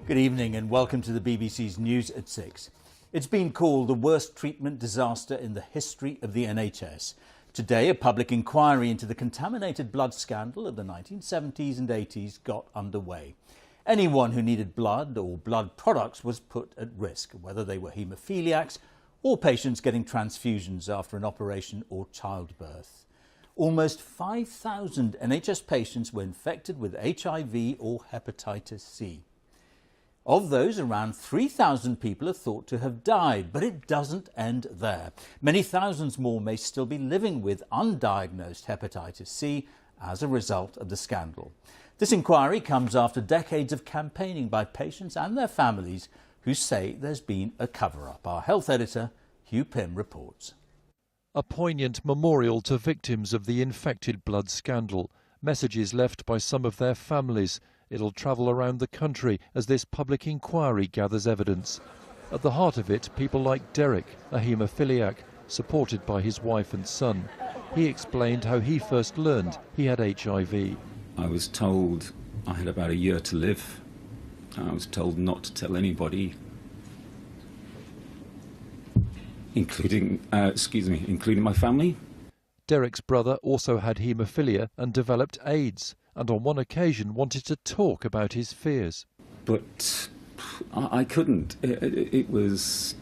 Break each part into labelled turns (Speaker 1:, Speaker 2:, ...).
Speaker 1: Good evening and welcome to the BBC's News at 6. It's been called the worst treatment disaster in the history of the NHS. Today, a public inquiry into the contaminated blood scandal of the 1970s and 80s got underway. Anyone who needed blood or blood products was put at risk, whether they were haemophiliacs or patients getting transfusions after an operation or childbirth. Almost 5,000 NHS patients were infected with HIV or hepatitis C. Of those, around 3,000 people are thought to have died, but it doesn't end there. Many thousands more may still be living with undiagnosed hepatitis C as a result of the scandal. This inquiry comes after decades of campaigning by patients and their families who say there's been a cover-up. Our health editor, Hugh Pym, reports.
Speaker 2: A poignant memorial to victims of the infected blood scandal. Messages left by some of their families. It'll travel around the country as this public inquiry gathers evidence. At the heart of it, people like Derek, a haemophiliac, supported by his wife and son. He explained how he first learned he had HIV.
Speaker 3: I was told I had about a year to live. I was told not to tell anybody, including my family.
Speaker 2: Derek's brother also had haemophilia and developed AIDS, and on one occasion wanted to talk about his fears.
Speaker 3: But I couldn't. It was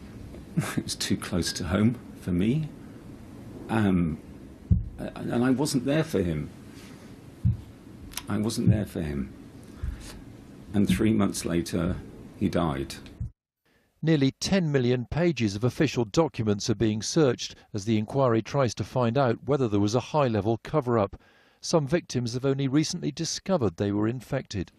Speaker 3: too close to home for me, and I wasn't there for him. And 3 months later, he died.
Speaker 2: Nearly 10 million pages of official documents are being searched as the inquiry tries to find out whether there was a high-level cover-up. Some victims have only recently discovered they were infected.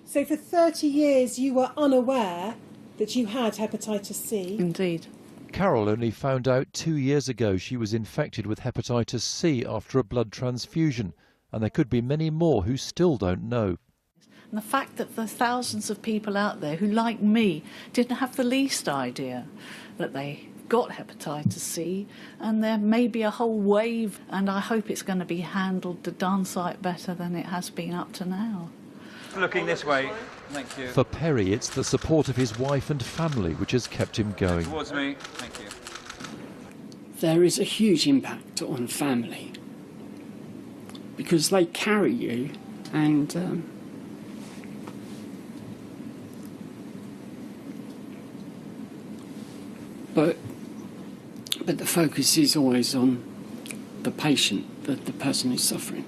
Speaker 4: So for 30 years you were unaware that you had hepatitis C?
Speaker 5: Indeed.
Speaker 2: Carol only found out 2 years ago she was infected with hepatitis C after a blood transfusion, and there could be many more who still don't know.
Speaker 5: And the fact that there are thousands of people out there who, like me, didn't have the least idea that they got hepatitis C, and there may be a whole wave, and I hope it's going to be handled the darn sight better than it has been up to now.
Speaker 6: Looking this way, thank you.
Speaker 2: For Perry, it's the support of his wife and family which has kept him going.
Speaker 6: Towards me, thank you.
Speaker 7: There is a huge impact on family because they carry you, and but the focus is always on the patient, the person who's suffering.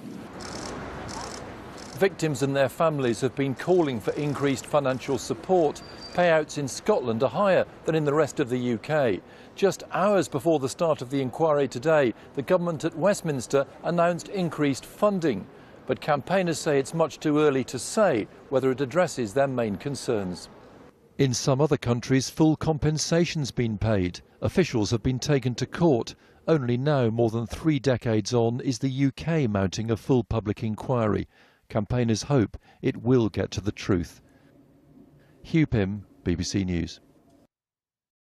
Speaker 2: Victims and their families have been calling for increased financial support. Payouts in Scotland are higher than in the rest of the UK. Just hours before the start of the inquiry today, the government at Westminster announced increased funding. But campaigners say it's much too early to say whether it addresses their main concerns. In some other countries, full compensation's been paid. Officials have been taken to court. Only now, more than 3 decades on, is the UK mounting a full public inquiry. Campaigners hope it will get to the truth. Hugh Pym, BBC News.